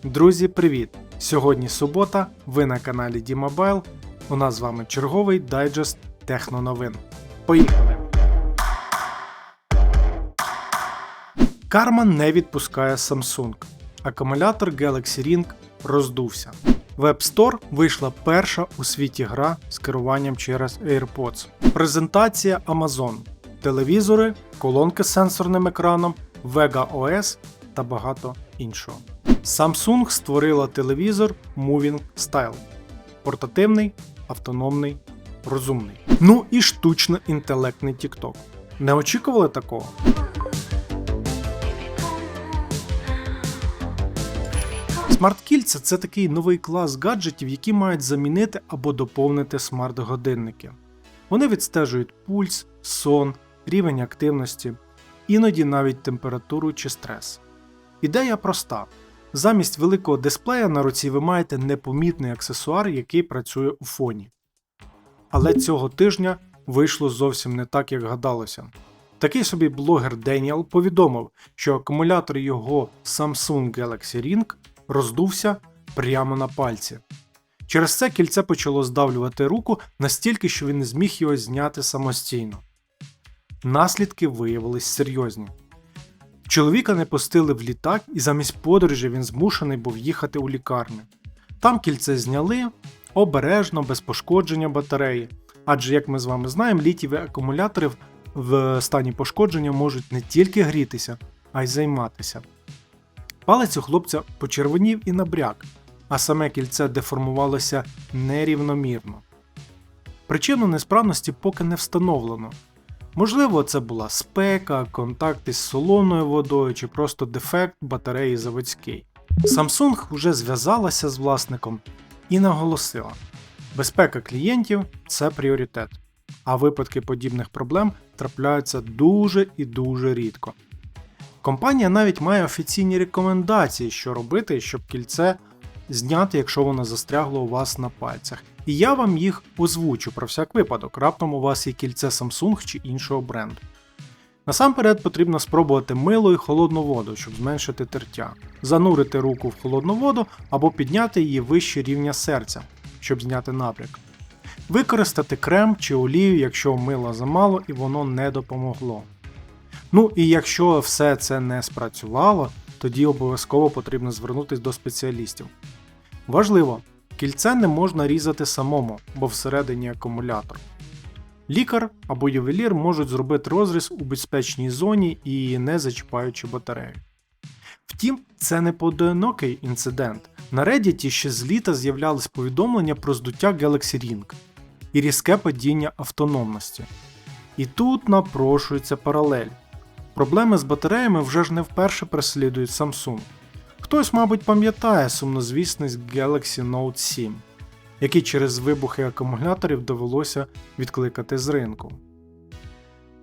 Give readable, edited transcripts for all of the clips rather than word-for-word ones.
Друзі, привіт! Сьогодні субота, ви на каналі D-Mobile. У нас з вами черговий дайджест техноновин. Поїхали! Карма не відпускає Samsung. Акумулятор Galaxy Ring роздувся. В App Store вийшла перша у світі гра з керуванням через AirPods. Презентація Amazon. Телевізори, колонки з сенсорним екраном, Vega OS та багато іншого. Samsung створила телевізор Moving Style. Портативний, автономний, розумний. Ну і штучно-інтелектний TikTok. Не очікували такого? Смарт-кільця – це такий новий клас гаджетів, які мають замінити або доповнити смарт-годинники. Вони відстежують пульс, сон, рівень активності, іноді навіть температуру чи стрес. Ідея проста. Замість великого дисплея на руці ви маєте непомітний аксесуар, який працює у фоні. Але цього тижня вийшло зовсім не так, як гадалося. Такий собі блогер Деніел повідомив, що акумулятор його Samsung Galaxy Ring роздувся прямо на пальці. Через це кільце почало здавлювати руку настільки, що він не зміг його зняти самостійно. Наслідки виявились серйозні. Чоловіка не пустили в літак, і замість подорожі він змушений був їхати у лікарню. Там кільце зняли, обережно, без пошкодження батареї. Адже, як ми з вами знаємо, літієві акумулятори в стані пошкодження можуть не тільки грітися, а й займатися. Палець у хлопця почервонів і набряк, а саме кільце деформувалося нерівномірно. Причину несправності поки не встановлено. Можливо, це була спека, контакт із солоною водою чи просто дефект батареї заводський. Samsung вже зв'язалася з власником і наголосила: безпека клієнтів – це пріоритет, а випадки подібних проблем трапляються дуже і дуже рідко. Компанія навіть має офіційні рекомендації, що робити, щоб кільце зняти, якщо воно застрягло у вас на пальцях. І я вам їх озвучу про всяк випадок, раптом у вас є кільце Samsung чи іншого бренду. Насамперед потрібно спробувати мило і холодну воду, щоб зменшити тертя, занурити руку в холодну воду або підняти її вище рівня серця, щоб зняти набряк. Використати крем чи олію, якщо мила замало і воно не допомогло. Ну і якщо все це не спрацювало, тоді обов'язково потрібно звернутися до спеціалістів. Важливо! Кільце не можна різати самому, бо всередині акумулятор. Лікар або ювелір можуть зробити розріз у безпечній зоні і не зачіпаючи батарею. Втім, це не поодинокий інцидент. На Reddit ще з літа з'являлись повідомлення про здуття Galaxy Ring і різке падіння автономності. І тут напрошується паралель. Проблеми з батареями вже ж не вперше переслідують Samsung. Хтось, мабуть, пам'ятає сумнозвісний Galaxy Note 7, який через вибухи акумуляторів довелося відкликати з ринку.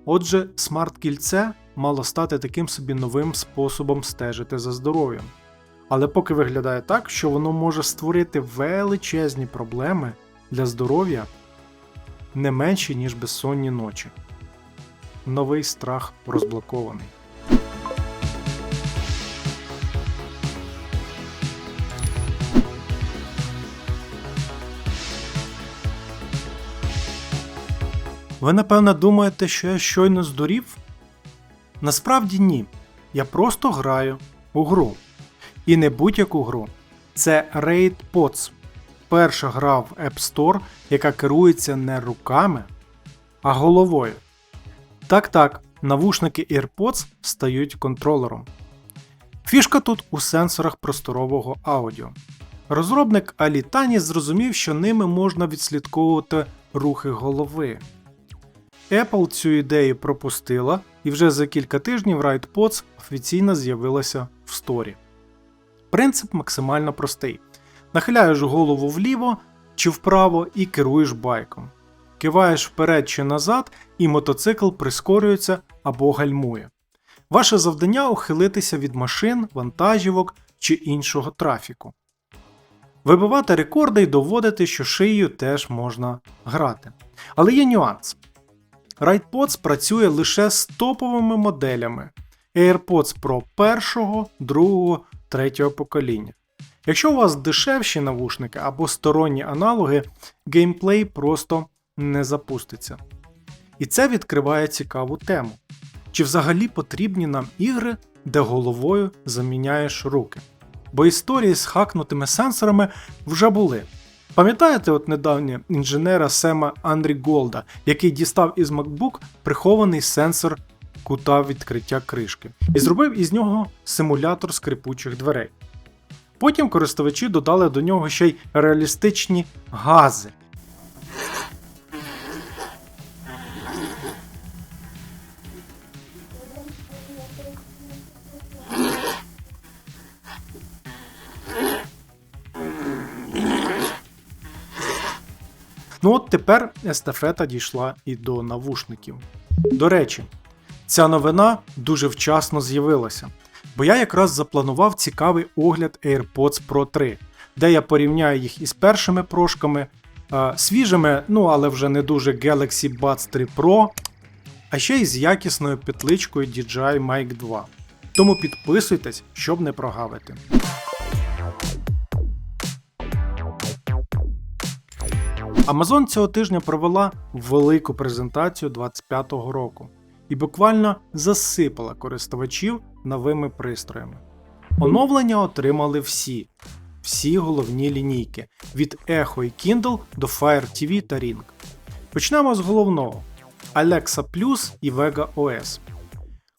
Отже, смарт-кільце мало стати таким собі новим способом стежити за здоров'ям. Але поки виглядає так, що воно може створити величезні проблеми для здоров'я не менші, ніж безсонні ночі. Новий страх розблокований. Ви, напевно, думаєте, що я щойно здурів? Насправді ні. Я просто граю у гру. І не будь-яку гру. Це RaidPods. Перша гра в App Store, яка керується не руками, а головою. Так, навушники AirPods стають контролером. Фішка тут у сенсорах просторового аудіо. Розробник Alitanis зрозумів, що ними можна відслідковувати рухи голови. Apple цю ідею пропустила, і вже за кілька тижнів RaidPods офіційно з'явилася в сторі. Принцип максимально простий. Нахиляєш голову вліво чи вправо і керуєш байком. Киваєш вперед чи назад, і мотоцикл прискорюється або гальмує. Ваше завдання – ухилитися від машин, вантажівок чи іншого трафіку. Вибивати рекорди і доводити, що шиєю теж можна грати. Але є нюанс. RaidPods працює лише з топовими моделями AirPods Pro 1, 2, 3 покоління. Якщо у вас дешевші навушники або сторонні аналоги, геймплей просто не запуститься. І це відкриває цікаву тему. Чи взагалі потрібні нам ігри, де головою заміняєш руки? Бо історії з хакнутими сенсорами вже були. Пам'ятаєте недавнє інженера Сема Андріголда, який дістав із MacBook прихований сенсор кута відкриття кришки і зробив із нього симулятор скрипучих дверей. Потім користувачі додали до нього ще й реалістичні гази. Ну от тепер естафета дійшла і до навушників. До речі, ця новина дуже вчасно з'явилася, бо я якраз запланував цікавий огляд AirPods Pro 3, де я порівняю їх із першими прошками, свіжими, але вже не дуже Galaxy Buds 3 Pro, а ще й з якісною петличкою DJI Mic 2. Тому підписуйтесь, щоб не прогавити. Amazon цього тижня провела велику презентацію 2025 року і буквально засипала користувачів новими пристроями. Оновлення отримали всі головні лінійки – від Echo і Kindle до Fire TV та Ring. Почнемо з головного – Alexa Plus і Vega OS.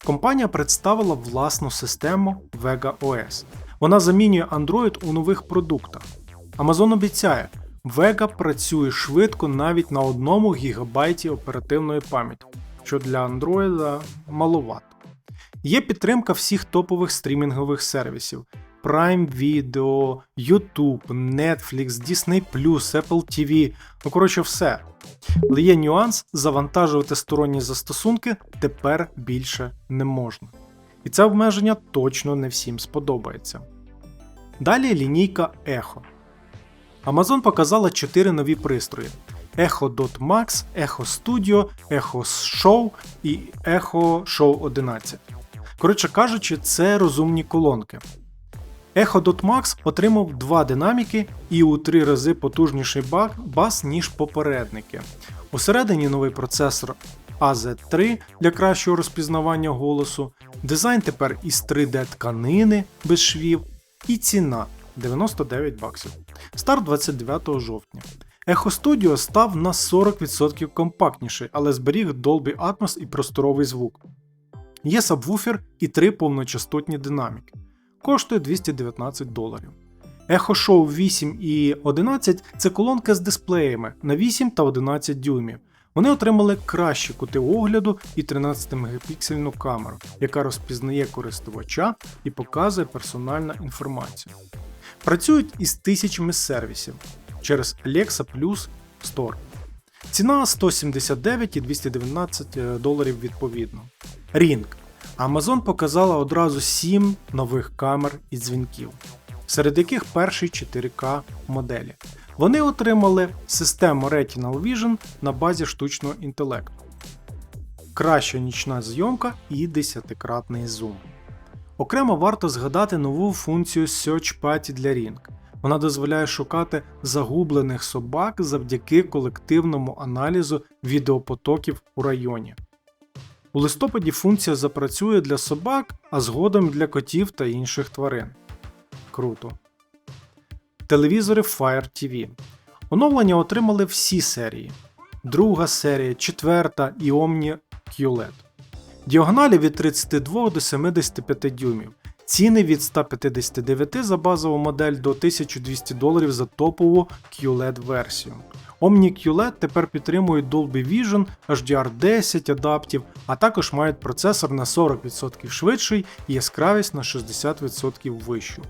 Компанія представила власну систему Vega OS. Вона замінює Android у нових продуктах. Amazon обіцяє, Vega працює швидко навіть на 1 ГБ оперативної пам'яті, що для Android маловато. Є підтримка всіх топових стрімінгових сервісів – Prime Video, YouTube, Netflix, Disney+, Apple TV, все. Але є нюанс – завантажувати сторонні застосунки тепер більше не можна. І це обмеження точно не всім сподобається. Далі лінійка Echo. Amazon показала 4 нові пристрої – Echo Dot Max, Echo Studio, Echo Show і Echo Show 11. Коротше кажучи, це розумні колонки. Echo Dot Max отримав 2 динаміки і у 3 рази потужніший бас, ніж попередники. Усередині новий процесор AZ3 для кращого розпізнавання голосу, дизайн тепер із 3D-тканини без швів і ціна – $99. Старт 29 жовтня. Echo Studio став на 40% компактніший, але зберіг Dolby Atmos і просторовий звук. Є сабвуфер і 3 повночастотні динаміки. Коштує $219. Echo Show 8 і 11 – це колонки з дисплеями на 8 та 11 дюймів. Вони отримали кращі кути огляду і 13-мегапіксельну камеру, яка розпізнає користувача і показує персональну інформацію. Працюють із тисячами сервісів через Alexa Plus Store. Ціна $179 і $219 відповідно. Ring. Amazon показала одразу 7 нових камер і дзвінків, серед яких перший 4К моделі. Вони отримали систему Retinal Vision на базі штучного інтелекту, краща нічна зйомка і 10-кратний зум. Окремо варто згадати нову функцію Search Party для Ring. Вона дозволяє шукати загублених собак завдяки колективному аналізу відеопотоків у районі. У листопаді функція запрацює для собак, а згодом для котів та інших тварин. Круто. Телевізори Fire TV. Оновлення отримали всі серії. Друга серія, 4 і Omni QLED. Діагоналі від 32 до 75 дюймів. Ціни від $159 за базову модель до $1200 за топову QLED-версію. Omni QLED тепер підтримують Dolby Vision, HDR10 адаптів, а також мають процесор на 40% швидший і яскравість на 60% вищу.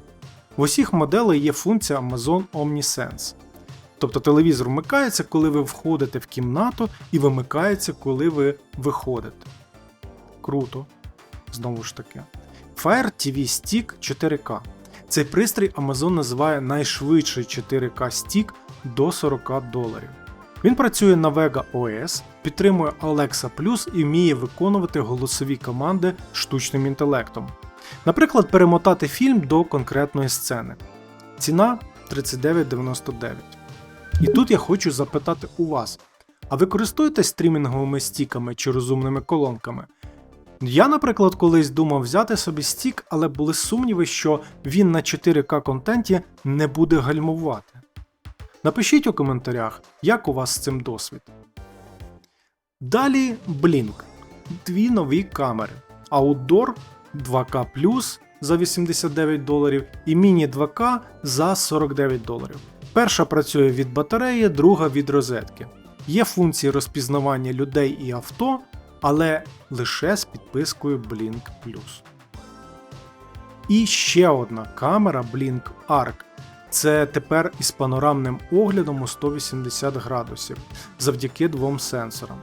В усіх моделей є функція Amazon OmniSense. Тобто телевізор вмикається, коли ви входите в кімнату, і вимикається, коли ви виходите. Круто. Знову ж таки. Fire TV Stick 4K. Цей пристрій Amazon називає найшвидший 4K Stick до $40. Він працює на Vega OS, підтримує Alexa Plus і вміє виконувати голосові команди штучним інтелектом. Наприклад, перемотати фільм до конкретної сцени. Ціна $39,99. І тут я хочу запитати у вас, а ви користуєтесь стрімінговими стіками чи розумними колонками? Я, наприклад, колись думав взяти собі стік, але були сумніви, що він на 4К контенті не буде гальмувати. Напишіть у коментарях, як у вас з цим досвід. Далі Blink. Дві нові камери. Outdoor 2К+, за $89 і Mini 2К за $49. Перша працює від батареї, друга від розетки. Є функції розпізнавання людей і авто, але лише з підпискою Blink+. І ще одна камера Blink Arc. Це тепер із панорамним оглядом у 180 градусів, завдяки двом сенсорам.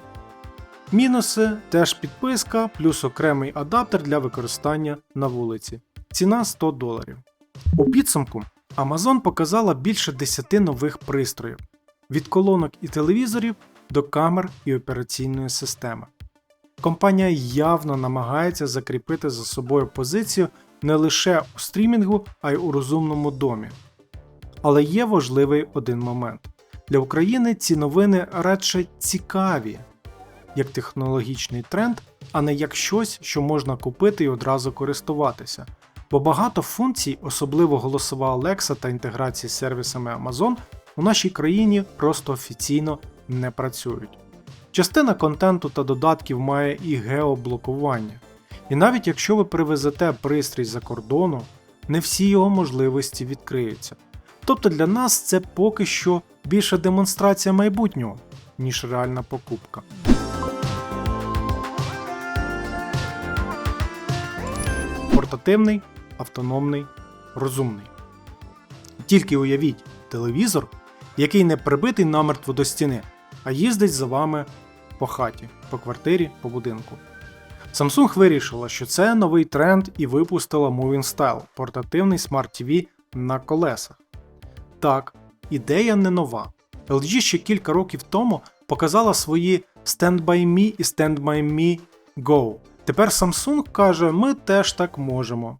Мінуси – теж підписка, плюс окремий адаптер для використання на вулиці. Ціна $100. У підсумку Amazon показала більше 10 нових пристроїв. Від колонок і телевізорів до камер і операційної системи. Компанія явно намагається закріпити за собою позицію не лише у стрімінгу, а й у розумному домі. Але є важливий один момент. Для України ці новини радше цікаві, як технологічний тренд, а не як щось, що можна купити і одразу користуватися. Бо багато функцій, особливо голосова Alexa та інтеграції з сервісами Amazon, у нашій країні просто офіційно не працюють. Частина контенту та додатків має і геоблокування. І навіть якщо ви привезете пристрій за кордону, не всі його можливості відкриються. Тобто для нас це поки що більше демонстрація майбутнього, ніж реальна покупка. Портативний, автономний, розумний. Тільки уявіть телевізор, який не прибитий намертво до стіни, а їздить за вами по хаті, по квартирі, по будинку. Samsung вирішила, що це новий тренд і випустила Moving Style – портативний Smart TV на колесах. Так, ідея не нова. LG ще кілька років тому показала свої Stand By Me і Stand By Me Go. Тепер Samsung каже, ми теж так можемо.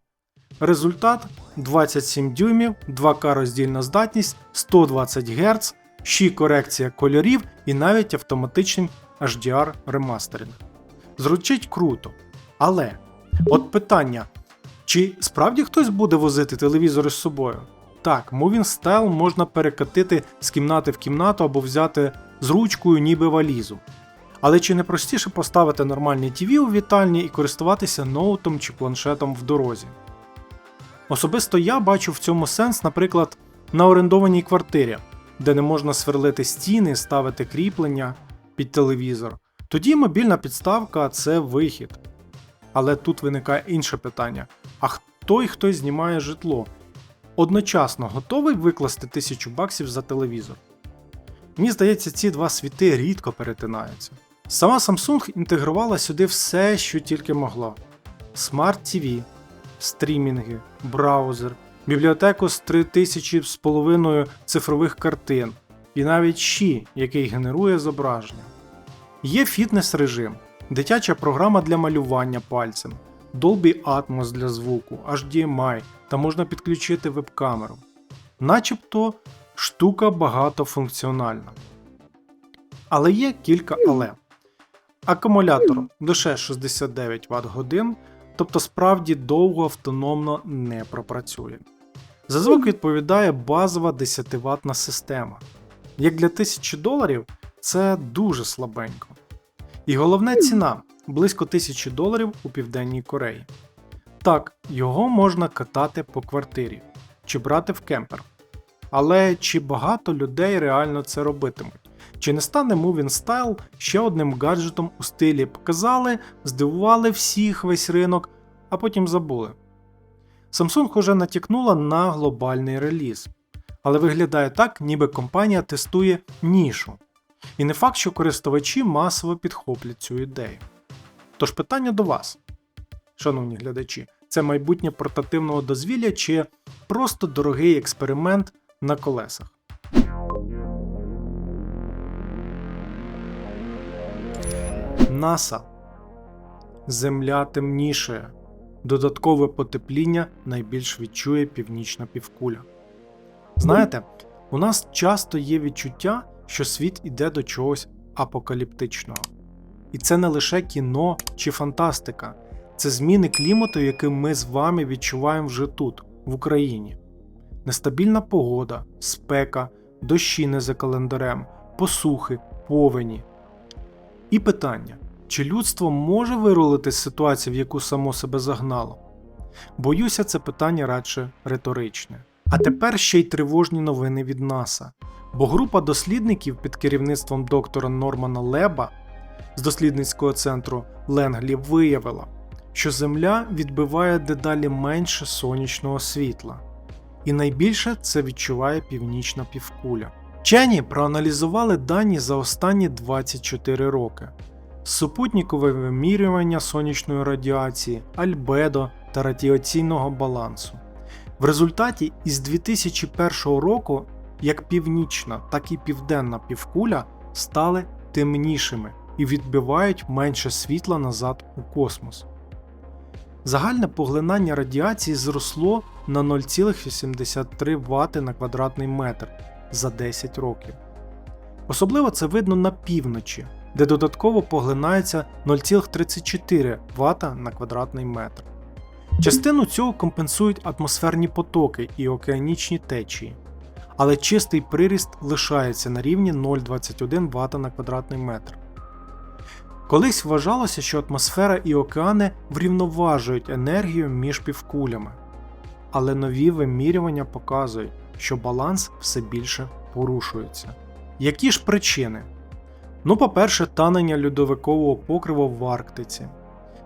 Результат – 27 дюймів, 2К роздільна здатність, 120 Гц, ще корекція кольорів і навіть автоматичний HDR ремастеринг. Звучить круто. Але, от питання, чи справді хтось буде возити телевізори з собою? Так, Moving Style можна перекатити з кімнати в кімнату або взяти з ручкою ніби валізу. Але чи не простіше поставити нормальний ТВ у вітальні і користуватися ноутом чи планшетом в дорозі? Особисто я бачу в цьому сенс, наприклад, на орендованій квартирі, де не можна сверлити стіни, ставити кріплення під телевізор. Тоді мобільна підставка – це вихід. Але тут виникає інше питання. А хто знімає житло? Одночасно готовий викласти $1000 за телевізор? Мені здається, ці два світи рідко перетинаються. Сама Samsung інтегрувала сюди все, що тільки могла. Smart TV, стрімінги, браузер, бібліотеку з 3500 цифрових картин і навіть Qi, який генерує зображення. Є фітнес-режим, дитяча програма для малювання пальцем, Dolby Atmos для звуку, HDMI та можна підключити веб-камеру. Начебто штука багатофункціональна. Але є кілька але. Акумулятор лише 69 Вт-годин, тобто справді довго автономно не пропрацює. За звук відповідає базова 10-ваттна система. Як для $1000 це дуже слабенько. І головне ціна – близько $1000 у Південній Кореї. Так, його можна катати по квартирі, чи брати в кемпер. Але чи багато людей реально це робитимуть? Чи не стане Moving Style ще одним гаджетом у стилі показали, здивували всіх, весь ринок, а потім забули? Samsung уже натякнула на глобальний реліз. Але виглядає так, ніби компанія тестує нішу. І не факт, що користувачі масово підхоплять цю ідею. Тож питання до вас, шановні глядачі, це майбутнє портативного дозвілля чи просто дорогий експеримент на колесах? НАСА. Земля темнішає. Додаткове потепління найбільш відчує північна півкуля. Знаєте, у нас часто є відчуття, що світ іде до чогось апокаліптичного. І це не лише кіно чи фантастика, це зміни клімату, які ми з вами відчуваємо вже тут, в Україні. Нестабільна погода, спека, дощі не за календарем, посухи, повені. І питання, чи людство може вирулити з ситуації, в яку само себе загнало? Боюся, це питання радше риторичне. А тепер ще й тривожні новини від НАСА. Бо група дослідників під керівництвом доктора Нормана Леба з дослідницького центру Ленглі виявила, що Земля відбиває дедалі менше сонячного світла. І найбільше це відчуває північна півкуля. Вчені проаналізували дані за останні 24 роки. Супутникове вимірювання сонячної радіації, альбедо та радіаційного балансу. В результаті із 2001 року як північна, так і південна півкуля стали темнішими і відбивають менше світла назад у космос. Загальне поглинання радіації зросло на 0,83 Вт на квадратний метр за 10 років. Особливо це видно на півночі, де додатково поглинається 0,34 Вт на квадратний метр. Частину цього компенсують атмосферні потоки і океанічні течії, але чистий приріст лишається на рівні 0,21 Вт на квадратний метр. Колись вважалося, що атмосфера і океани врівноважують енергію між півкулями, але нові вимірювання показують, що баланс все більше порушується. Які ж причини? По-перше, танення льодовикового покриву в Арктиці.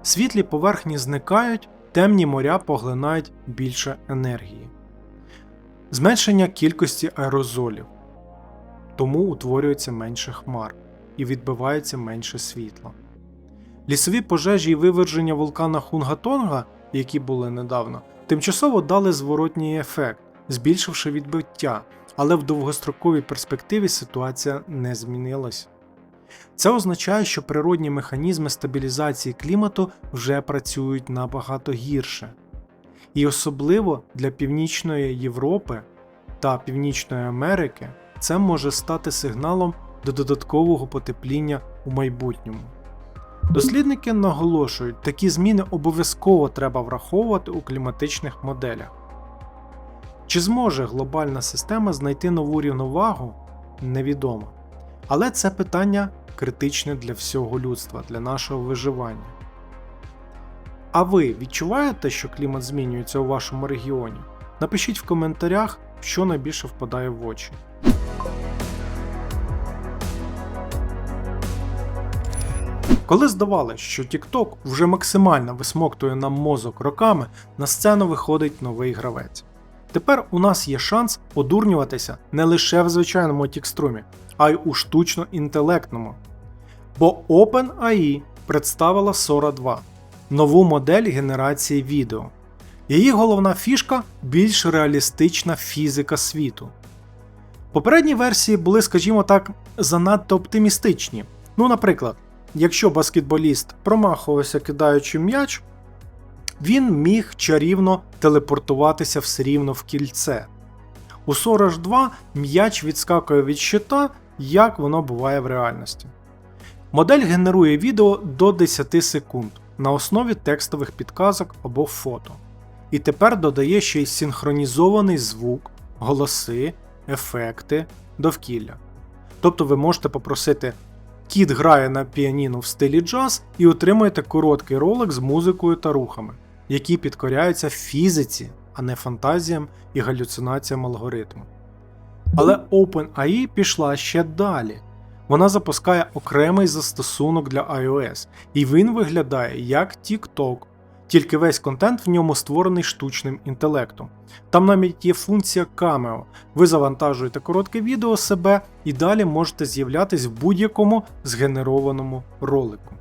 Світлі поверхні зникають, темні моря поглинають більше енергії. Зменшення кількості аерозолів. Тому утворюється менше хмар і відбивається менше світла. Лісові пожежі і виверження вулкана Хунга-Тонга, які були недавно, тимчасово дали зворотній ефект, збільшивши відбиття, але в довгостроковій перспективі ситуація не змінилась. Це означає, що природні механізми стабілізації клімату вже працюють набагато гірше. І особливо для Північної Європи та Північної Америки це може стати сигналом до додаткового потепління у майбутньому. Дослідники наголошують, такі зміни обов'язково треба враховувати у кліматичних моделях. Чи зможе глобальна система знайти нову рівновагу? Невідомо. Але це питання критичне для всього людства, для нашого виживання. А ви відчуваєте, що клімат змінюється у вашому регіоні? Напишіть в коментарях, що найбільше впадає в очі. Коли здавалося, що TikTok вже максимально висмоктує нам мозок роками, на сцену виходить новий гравець. Тепер у нас є шанс одурнюватися не лише в звичайному текстурі, а й у штучно-інтелектному. Бо OpenAI представила Sora 2 – нову модель генерації відео. Її головна фішка – більш реалістична фізика світу. Попередні версії були, скажімо так, занадто оптимістичні. Наприклад, якщо баскетболіст промахувався кидаючи м'яч, він міг чарівно телепортуватися все рівно в кільце. У Sora 2 м'яч відскакує від щита, як воно буває в реальності. Модель генерує відео до 10 секунд на основі текстових підказок або фото. І тепер додає ще й синхронізований звук, голоси, ефекти, довкілля. Тобто ви можете попросити «Кіт грає на піаніно в стилі джаз» і отримаєте короткий ролик з музикою та рухами, які підкоряються фізиці, а не фантазіям і галюцинаціям алгоритму. Але OpenAI пішла ще далі. Вона запускає окремий застосунок для iOS, і він виглядає як TikTok, тільки весь контент в ньому створений штучним інтелектом. Там навіть є функція Cameo. Ви завантажуєте коротке відео себе і далі можете з'являтись в будь-якому згенерованому ролику.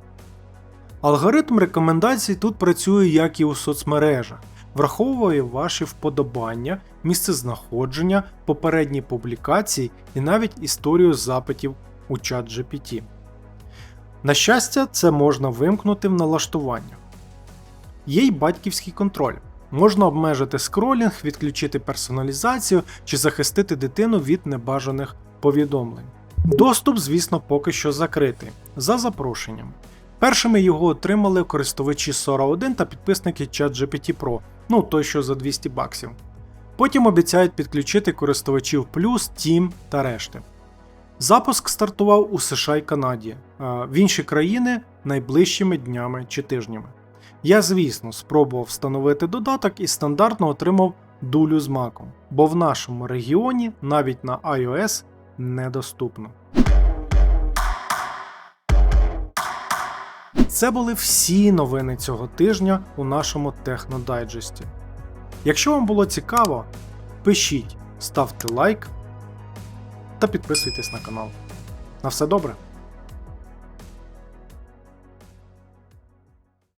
Алгоритм рекомендацій тут працює як і у соцмережах, враховує ваші вподобання, місцезнаходження, попередні публікації і навіть історію запитів у ChatGPT. На щастя, це можна вимкнути в налаштуваннях. Є й батьківський контроль. Можна обмежити скролінг, відключити персоналізацію чи захистити дитину від небажаних повідомлень. Доступ, звісно, поки що закритий, за запрошенням. Першими його отримали користувачі Sora 1 та підписники ChatGPT Pro, той що за $200. Потім обіцяють підключити користувачів Plus, Team та решти. Запуск стартував у США і Канаді, а в інші країни найближчими днями чи тижнями. Я, звісно, спробував встановити додаток і стандартно отримав дулю з маком, бо в нашому регіоні навіть на iOS недоступно. Це були всі новини цього тижня у нашому технодайджесті. Якщо вам було цікаво, пишіть, ставте лайк та підписуйтесь на канал. На все добре!